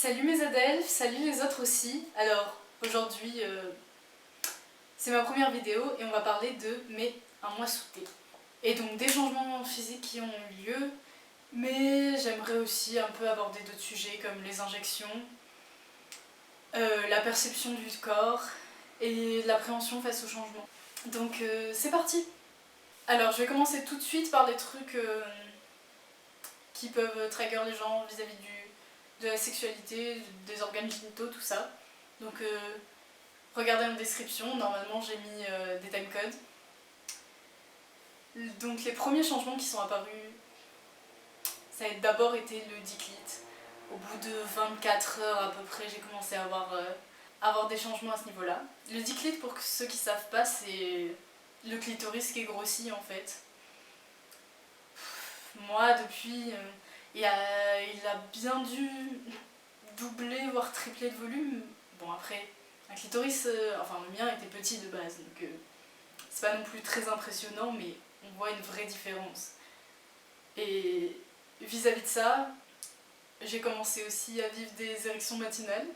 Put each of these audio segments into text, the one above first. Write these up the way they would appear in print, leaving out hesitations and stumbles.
Salut mes adelphes, salut les autres aussi. Alors aujourd'hui c'est ma première vidéo et on va parler de mes un mois sous thé. Et donc des changements physiques qui ont eu lieu, mais j'aimerais aussi un peu aborder d'autres sujets comme les injections, la perception du corps et l'appréhension face au changement. Donc c'est parti. Alors je vais commencer tout de suite par les trucs qui peuvent trigger les gens vis-à-vis de la sexualité, des organes génitaux, tout ça. Donc regardez en description, normalement j'ai mis des timecodes. Donc les premiers changements qui sont apparus, ça a d'abord été le diclite. Au bout de 24 heures à peu près, j'ai commencé à avoir des changements à ce niveau-là. Le diclite, pour ceux qui ne savent pas, c'est le clitoris qui est grossi en fait. Moi, depuis, il a bien dû doubler, voire tripler de volume. Bon, après, un clitoris, enfin le mien était petit de base, donc c'est pas non plus très impressionnant, mais on voit une vraie différence. Et vis-à-vis de ça, j'ai commencé aussi à vivre des érections matinales.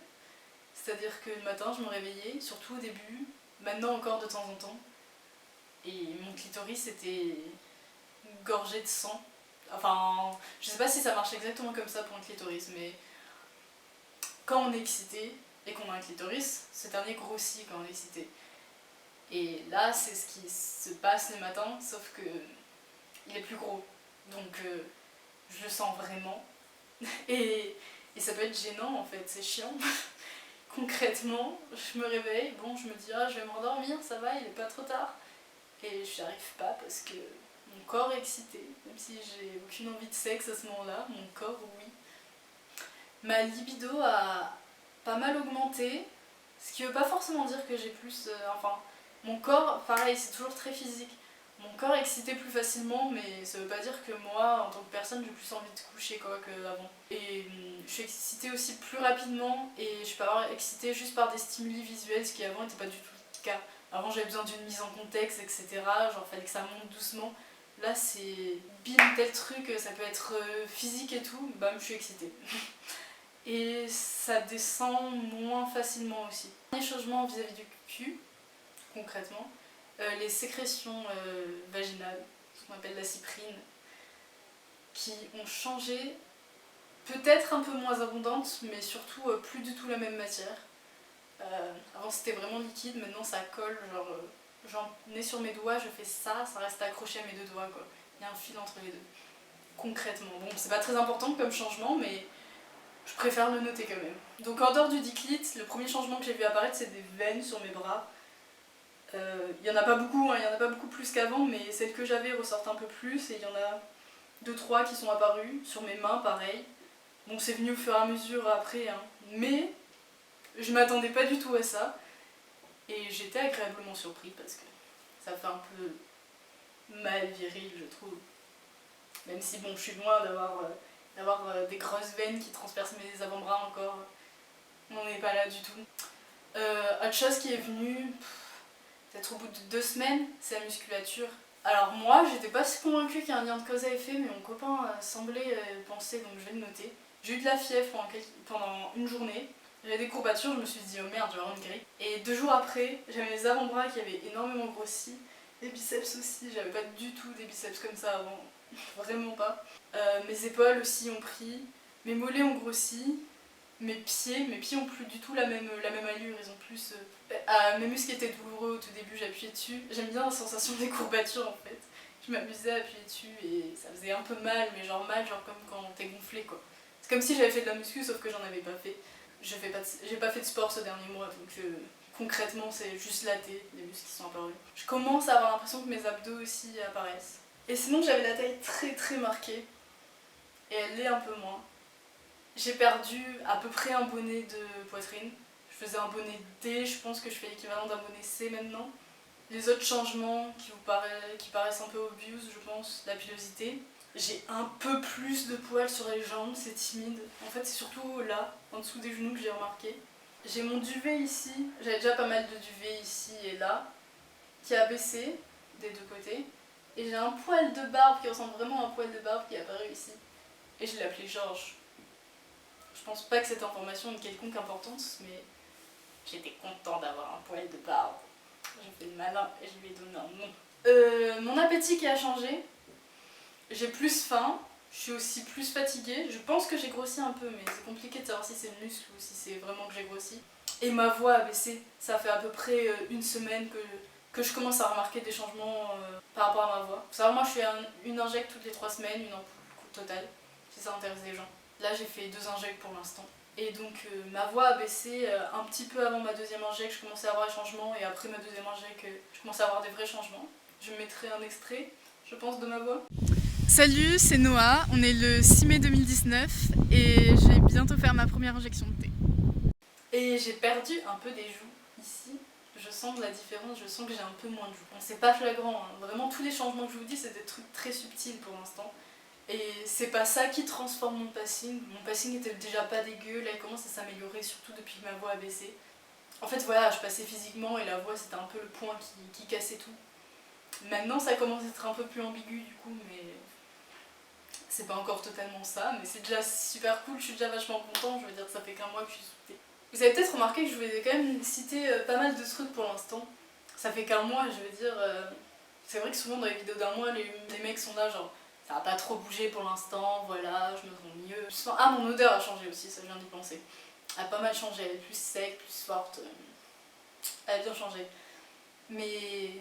C'est-à-dire que le matin, je me réveillais, surtout au début, maintenant encore de temps en temps, et mon clitoris était gorgé de sang. Enfin, je sais pas si ça marche exactement comme ça pour un clitoris, mais quand on est excité et qu'on a un clitoris, ce dernier grossit quand on est excité. Et là, c'est ce qui se passe le matin, sauf que il est plus gros. Donc je le sens vraiment. Et ça peut être gênant en fait, c'est chiant. Concrètement, je me réveille, bon, je me dis ah, je vais m'endormir, ça va, il est pas trop tard. Et j'y arrive pas parce que mon corps est excité, même si j'ai aucune envie de sexe à ce moment-là, mon corps oui. Ma libido a pas mal augmenté, ce qui veut pas forcément dire que j'ai plus... enfin, mon corps, pareil, c'est toujours très physique. Mon corps est excité plus facilement, mais ça veut pas dire que moi, en tant que personne, j'ai plus envie de coucher quoi qu'avant. Et je suis excitée aussi plus rapidement, et je peux avoir excitée juste par des stimuli visuels, ce qui avant n'était pas du tout le cas. Avant j'avais besoin d'une mise en contexte, etc. Genre fallait que ça monte doucement. Là c'est bim, tel truc, ça peut être physique et tout, bam, je suis excitée. Et ça descend moins facilement aussi. Les changements vis-à-vis du cul, concrètement, les sécrétions vaginales, ce qu'on appelle la cyprine, qui ont changé, peut-être un peu moins abondantes, mais surtout plus du tout la même matière. Avant c'était vraiment liquide, maintenant ça colle, genre j'en ai sur mes doigts, je fais ça, ça reste accroché à mes deux doigts quoi. Il y a un fil entre les deux. Concrètement, bon c'est pas très important comme changement, mais je préfère le noter quand même. Donc en dehors du diclite, le premier changement que j'ai vu apparaître c'est des veines sur mes bras. Il y en a pas beaucoup, il y en a pas beaucoup plus qu'avant, mais celles que j'avais ressortent un peu plus et il y en a 2-3 qui sont apparues, sur mes mains pareil. Bon c'est venu au fur et à mesure après, hein. Mais je m'attendais pas du tout à ça et j'étais agréablement surpris parce que ça fait un peu mal viril je trouve. Même si bon je suis loin d'avoir des grosses veines qui transpercent mes avant-bras encore, on n'en est pas là du tout. Autre chose qui est venue, peut-être au bout de 2 semaines, c'est la musculature. Alors moi j'étais pas si convaincue qu'il y a un lien de cause à effet, mais mon copain semblait penser, donc je vais le noter. J'ai eu de la fièvre pendant une journée. J'avais des courbatures, je me suis dit oh merde, je vais avoir une grippe. Et 2 jours après, j'avais mes avant-bras qui avaient énormément grossi, les biceps aussi, j'avais pas du tout des biceps comme ça avant, vraiment pas. Mes épaules aussi ont pris, mes mollets ont grossi, mes pieds ont plus du tout la même allure, ils ont plus... mes muscles étaient douloureux au tout début, j'appuyais dessus. J'aime bien la sensation des courbatures en fait. Je m'amusais à appuyer dessus et ça faisait un peu mal, mais genre mal, genre comme quand t'es gonflé quoi. C'est comme si j'avais fait de la muscu sauf que j'en avais pas fait. J'ai pas fait de sport ce dernier mois, donc concrètement c'est juste les muscles qui sont apparus. Je commence à avoir l'impression que mes abdos aussi apparaissent. Et sinon j'avais la taille très très marquée, et elle l'est un peu moins. J'ai perdu à peu près un bonnet de poitrine. Je faisais un bonnet D, je pense que je fais l'équivalent d'un bonnet C maintenant. Les autres changements qui paraissent un peu obvious, je pense, la pilosité. J'ai un peu plus de poils sur les jambes, c'est timide. En fait, c'est surtout là, en dessous des genoux que j'ai remarqué. J'ai mon duvet ici, j'avais déjà pas mal de duvet ici et là, qui a baissé des deux côtés. Et j'ai un poil de barbe qui ressemble vraiment à un poil de barbe qui est apparu ici. Et je l'ai appelé Georges. Je pense pas que cette information ait une quelconque importance, mais j'étais content d'avoir un poil de barbe. J'ai fait le malin et je lui ai donné un nom. Mon appétit qui a changé. J'ai plus faim. Je suis aussi plus fatiguée. Je pense que j'ai grossi un peu, mais c'est compliqué de savoir si c'est le muscle ou si c'est vraiment que j'ai grossi. Et ma voix a baissé. Ça fait à peu près une semaine que je commence à remarquer des changements par rapport à ma voix. Faut savoir, moi je fais une injecte toutes les 3 semaines, une ampoule totale, si ça intéresse les gens. Là j'ai fait 2 injectes pour l'instant. Et donc ma voix a baissé un petit peu avant ma deuxième injecte, je commençais à avoir des changements, et après ma deuxième injecte, je commençais à avoir des vrais changements. Je mettrai un extrait, je pense, de ma voix. Salut, c'est Noah, on est le 6 mai 2019 et je vais bientôt faire ma première injection de thé. Et j'ai perdu un peu des joues ici. Je sens de la différence, je sens que j'ai un peu moins de joues. Bon, c'est pas flagrant, hein. Vraiment tous les changements que je vous dis, c'est des trucs très subtils pour l'instant. Et c'est pas ça qui transforme mon passing. Mon passing était déjà pas dégueu, là il commence à s'améliorer, surtout depuis que ma voix a baissé. En fait voilà, je passais physiquement et la voix c'était un peu le point qui cassait tout. Maintenant ça commence à être un peu plus ambigu du coup, mais c'est pas encore totalement ça, mais c'est déjà super cool, je suis déjà vachement content, je veux dire ça fait qu'un mois que je suis sous thé. Vous avez peut-être remarqué que je vous ai quand même cité pas mal de trucs pour l'instant. Ça fait qu'un mois, je veux dire, c'est vrai que souvent dans les vidéos d'un mois, les mecs sont là genre ça a pas trop bougé pour l'instant, voilà, je me sens mieux. Ah, mon odeur a changé aussi, ça je viens d'y penser. Elle a pas mal changé, elle est plus sec, plus forte. Elle a bien changé. Mais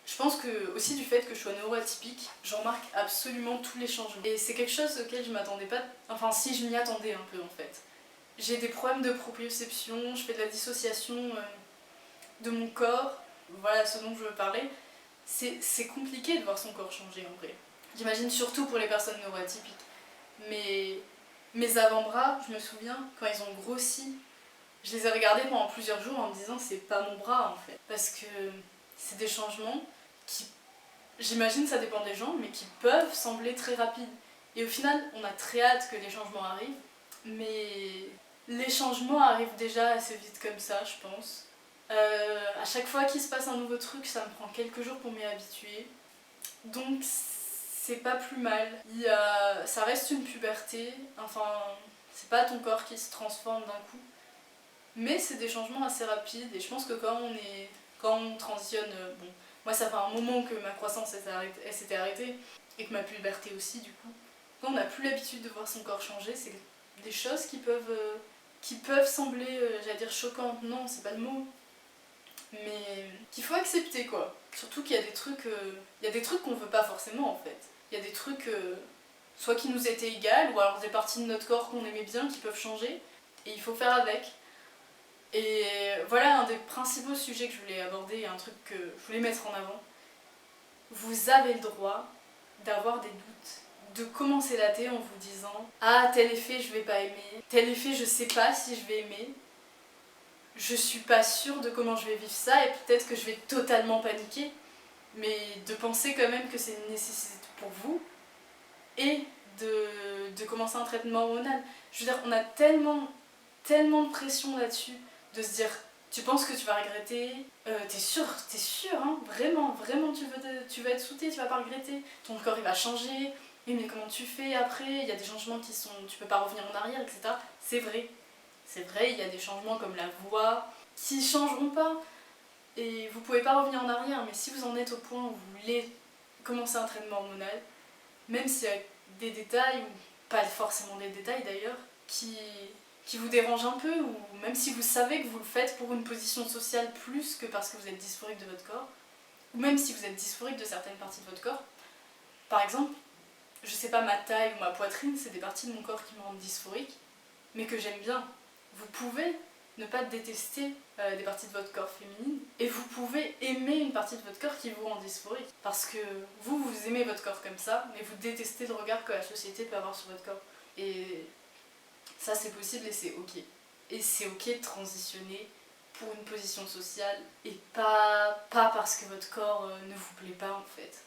je pense que aussi du fait que je sois neuroatypique, je remarque absolument tous les changements. Et c'est quelque chose auquel je m'attendais pas. Enfin, si, je m'y attendais un peu en fait. J'ai des problèmes de proprioception, je fais de la dissociation de mon corps. Voilà ce dont je veux parler. C'est compliqué de voir son corps changer en vrai. J'imagine surtout pour les personnes neuroatypiques. Mais mes avant-bras, je me souviens, quand ils ont grossi, je les ai regardés pendant plusieurs jours en me disant c'est pas mon bras en fait. Parce que c'est des changements qui, j'imagine ça dépend des gens, mais qui peuvent sembler très rapides. Et au final, on a très hâte que les changements arrivent, mais les changements arrivent déjà assez vite comme ça, je pense. À chaque fois qu'il se passe un nouveau truc, ça me prend quelques jours pour m'y habituer. Donc c'est pas plus mal. Ça reste une puberté, enfin, c'est pas ton corps qui se transforme d'un coup. Mais c'est des changements assez rapides et je pense que quand on transitionne, bon, moi ça fait un moment que ma croissance s'était arrêtée et que ma puberté aussi du coup. Quand on n'a plus l'habitude de voir son corps changer, c'est des choses qui peuvent sembler, j'allais dire choquantes, non c'est pas le mot, mais qu'il faut accepter quoi. Surtout qu'il y a des trucs qu'on veut pas forcément en fait. Il y a des trucs soit qui nous étaient égales ou alors des parties de notre corps qu'on aimait bien qui peuvent changer et il faut faire avec. Et voilà un des principaux sujets que je voulais aborder, un truc que je voulais mettre en avant. Vous avez le droit d'avoir des doutes, de commencer la thé en vous disant ah tel effet je vais pas aimer, tel effet je sais pas si je vais aimer, je suis pas sûre de comment je vais vivre ça et peut-être que je vais totalement paniquer, mais de penser quand même que c'est une nécessité pour vous et de commencer un traitement hormonal. Je veux dire, on a tellement de pression là-dessus, de se dire tu penses que tu vas regretter, t'es sûr, hein, vraiment, tu vas être sous-thé, tu vas pas regretter, ton corps il va changer, oui mais comment tu fais après, il y a des changements qui sont, tu peux pas revenir en arrière, etc. C'est vrai, il y a des changements comme la voix qui changeront pas, et vous pouvez pas revenir en arrière, mais si vous en êtes au point où vous voulez commencer un traitement hormonal, même s'il y a des détails, ou pas forcément des détails d'ailleurs, qui vous dérangent un peu, ou même si vous savez que vous le faites pour une position sociale plus que parce que vous êtes dysphorique de votre corps, ou même si vous êtes dysphorique de certaines parties de votre corps. Par exemple, je sais pas, ma taille ou ma poitrine, c'est des parties de mon corps qui me rendent dysphorique, mais que j'aime bien. Vous pouvez ne pas détester des parties de votre corps féminine, et vous pouvez aimer une partie de votre corps qui vous rend dysphorique. Parce que vous aimez votre corps comme ça, mais vous détestez le regard que la société peut avoir sur votre corps. Et ça c'est possible et c'est ok. Et c'est ok de transitionner pour une position sociale et pas parce que votre corps ne vous plaît pas en fait.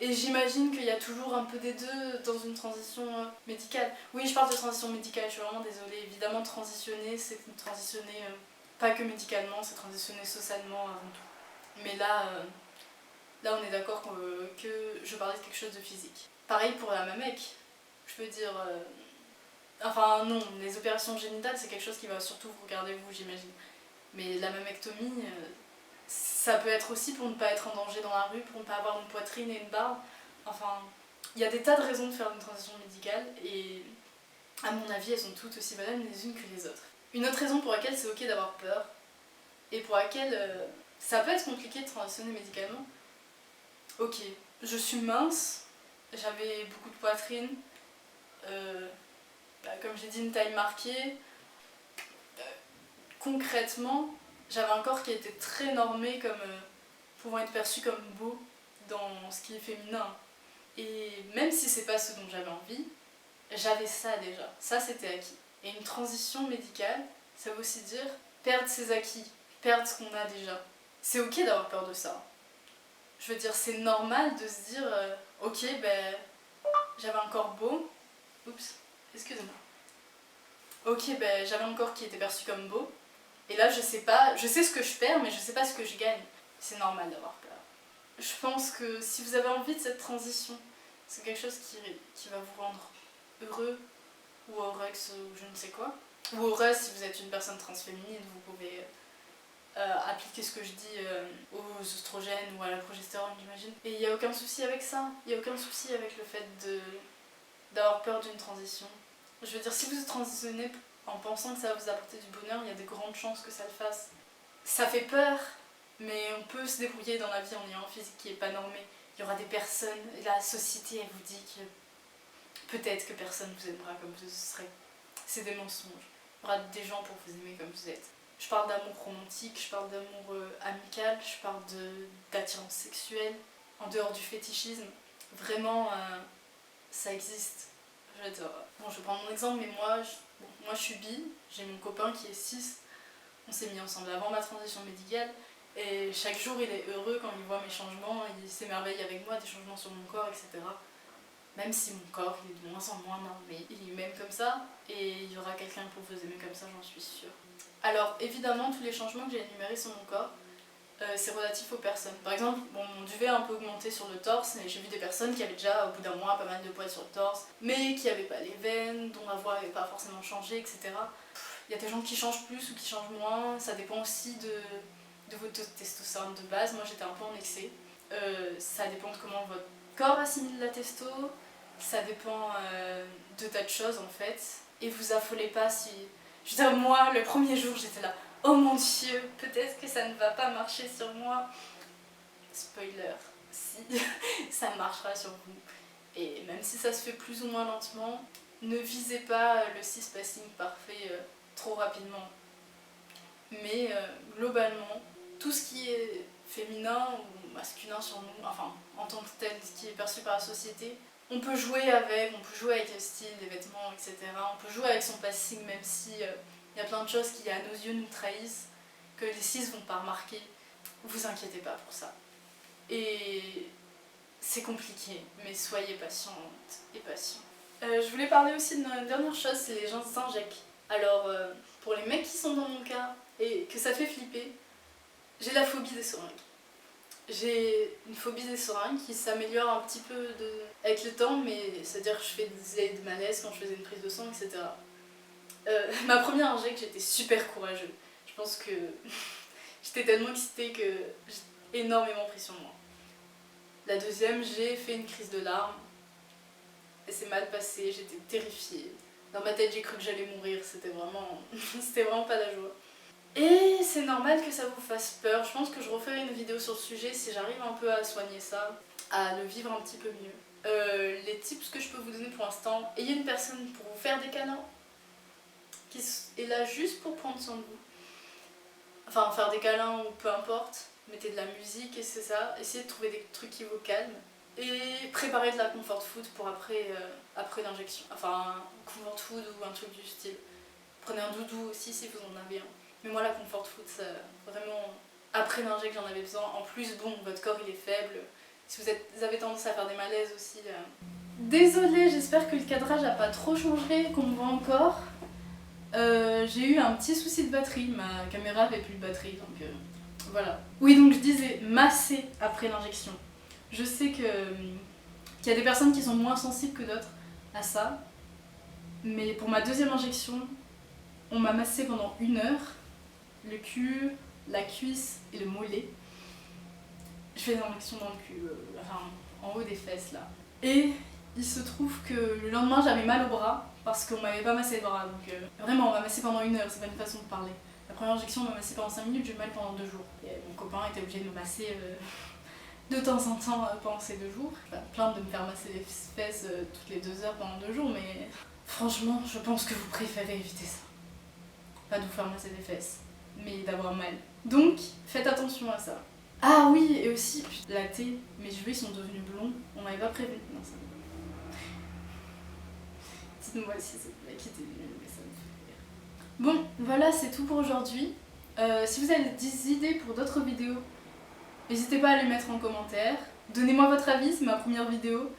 Et j'imagine qu'il y a toujours un peu des deux dans une transition médicale. Oui, je parle de transition médicale, je suis vraiment désolée. Évidemment, transitionner, c'est transitionner pas que médicalement, c'est transitionner socialement avant tout. Mais là on est d'accord que je parlais de quelque chose de physique. Pareil pour la mamec. Je veux dire, Enfin non, les opérations génitales c'est quelque chose qui va surtout vous regarder vous, j'imagine. Mais la mammectomie, ça peut être aussi pour ne pas être en danger dans la rue, pour ne pas avoir une poitrine et une barbe. Enfin, il y a des tas de raisons de faire une transition médicale et à mon avis elles sont toutes aussi valables les unes que les autres. Une autre raison pour laquelle c'est ok d'avoir peur et pour laquelle ça peut être compliqué de transitionner médicalement. Ok, je suis mince, j'avais beaucoup de poitrine, comme j'ai dit une taille marquée. Concrètement, j'avais un corps qui était très normé comme pouvant être perçu comme beau dans ce qui est féminin. Et même si c'est pas ce dont j'avais envie, j'avais ça déjà. Ça c'était acquis. Et une transition médicale, ça veut aussi dire perdre ses acquis, perdre ce qu'on a déjà. C'est ok d'avoir peur de ça. Je veux dire, c'est normal de se dire ok, j'avais un corps beau. Oups, excusez-moi. Ok, j'avais un corps qui était perçu comme beau. Et là, je sais ce que je perds, mais je sais pas ce que je gagne. C'est normal d'avoir peur. Je pense que si vous avez envie de cette transition, c'est quelque chose qui va vous rendre heureux ou heureuse ou je ne sais quoi. Ou heureuse si vous êtes une personne transféminine, vous pouvez appliquer ce que je dis aux oestrogènes ou à la progestérone, j'imagine. Et il n'y a aucun souci avec ça. Il n'y a aucun souci avec le fait d'avoir peur d'une transition. Je veux dire, si vous transitionnez en pensant que ça va vous apporter du bonheur, il y a de grandes chances que ça le fasse. Ça fait peur, mais on peut se débrouiller dans la vie en ayant un physique qui n'est pas normé. Il y aura des personnes, la société elle vous dit que peut-être que personne vous aimera comme vous serez. C'est des mensonges. Il y aura des gens pour vous aimer comme vous êtes. Je parle d'amour romantique, je parle d'amour amical, je parle d'attirance sexuelle, en dehors du fétichisme. Vraiment, ça existe. Je vais prendre mon exemple, mais moi je suis bi, j'ai mon copain qui est cis. On s'est mis ensemble avant ma transition médicale. Et chaque jour, il est heureux quand il voit mes changements, il s'émerveille avec moi, des changements sur mon corps, etc. Même si mon corps il est de moins en moins normé, il m'aime comme ça, et il y aura quelqu'un pour vous aimer comme ça, j'en suis sûre. Alors, évidemment, tous les changements que j'ai énumérés sur mon corps, c'est relatif aux personnes. Par exemple, mon duvet a un peu augmenté sur le torse, et j'ai vu des personnes qui avaient déjà, au bout d'un mois, pas mal de poils sur le torse, mais qui n'avaient pas les veines, dont la voix n'avait pas forcément changé, etc. Il y a des gens qui changent plus ou qui changent moins, ça dépend aussi de votre taux de testostérone de base. Moi j'étais un peu en excès. Ça dépend de comment votre corps assimile la testo, ça dépend de tas de choses en fait. Et vous affolez pas si... Je veux dire, moi le premier jour j'étais là, oh mon dieu, peut-être que ça ne va pas marcher sur moi. Spoiler, si, ça marchera sur vous. Et même si ça se fait plus ou moins lentement, ne visez pas le cispassing parfait trop rapidement. Mais globalement, tout ce qui est féminin ou masculin sur nous, enfin en tant que tel, ce qui est perçu par la société, on peut jouer avec le style, les vêtements, etc. On peut jouer avec son passing même si y a plein de choses qui à nos yeux nous trahissent, que les cis vont pas remarquer. Vous inquiétez pas pour ça. Et c'est compliqué, mais soyez patiente et patient. Je voulais parler aussi d'une dernière chose, c'est les gens s'injectent. Alors, pour les mecs qui sont dans mon cas et que ça fait flipper, j'ai la phobie des seringues. J'ai une phobie des seringues qui s'améliore un petit peu avec le temps, mais c'est-à-dire que je fais des malaises quand je faisais une prise de sang, etc. Ma première injecte, j'étais super courageux. Je pense que j'étais tellement excitée que j'ai énormément pris sur moi. La deuxième, j'ai fait une crise de larmes. Et c'est mal passé, j'étais terrifiée. Dans ma tête, j'ai cru que j'allais mourir, c'était vraiment pas la joie. Et c'est normal que ça vous fasse peur. Je pense que je referai une vidéo sur le sujet si j'arrive un peu à soigner ça, à le vivre un petit peu mieux. Les tips que je peux vous donner pour l'instant, ayez une personne pour vous faire des câlins, qui est là juste pour prendre soin de vous. Enfin, faire des câlins ou peu importe, mettez de la musique et c'est ça. Essayez de trouver des trucs qui vous calment. Et préparez de la comfort food pour après l'injection. Enfin, un comfort food ou un truc du style. Prenez un doudou aussi si vous en avez un. Mais moi, la comfort food, ça, vraiment, après l'injection, j'en avais besoin. En plus, bon, votre corps, il est faible. Si vous avez tendance à faire des malaises aussi. Désolée, j'espère que le cadrage n'a pas trop changé, qu'on me voit encore. J'ai eu un petit souci de batterie. Ma caméra avait plus de batterie, donc voilà. Oui, donc je disais masser après l'injection. Je sais qu'il y a des personnes qui sont moins sensibles que d'autres à ça. Mais pour ma deuxième injection, on m'a massé pendant 1 heure, le cul, la cuisse et le mollet. Je fais des injections dans le cul, enfin en haut des fesses là. Et il se trouve que le lendemain j'avais mal au bras parce qu'on m'avait pas massé le bras. Donc vraiment on m'a massé pendant 1 heure, c'est pas une façon de parler. La première injection on m'a massé pendant 5 minutes, j'ai eu mal pendant 2 jours. Et mon copain était obligé de me masser de temps en temps pendant ces 2 jours. Je vais plaindre de me faire masser les fesses toutes les 2 heures pendant 2 jours, mais franchement je pense que vous préférez éviter ça. Pas de vous faire masser les fesses, mais d'avoir mal. Donc faites attention à ça. Ah oui, et aussi la thé, mes cheveux ils sont devenus blonds, on m'avait pas prévenu. Non, ça... Dites-moi si c'est la qui était nulle, mais ça me fait rire. Bon, voilà, c'est tout pour aujourd'hui. Si vous avez des idées pour d'autres vidéos, n'hésitez pas à les mettre en commentaire. Donnez-moi votre avis, c'est ma première vidéo.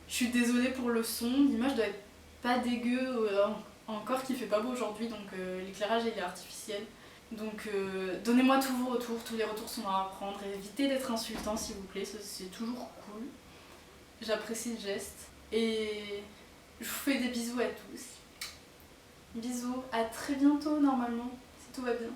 Je suis désolée pour le son, l'image doit être pas dégueu, encore qu'il fait pas beau aujourd'hui, donc l'éclairage il est artificiel. Donc donnez-moi tous vos retours, tous les retours sont à prendre, évitez d'être insultant s'il vous plaît, c'est toujours cool. J'apprécie le geste et je vous fais des bisous à tous. Bisous, à très bientôt normalement, si tout va bien.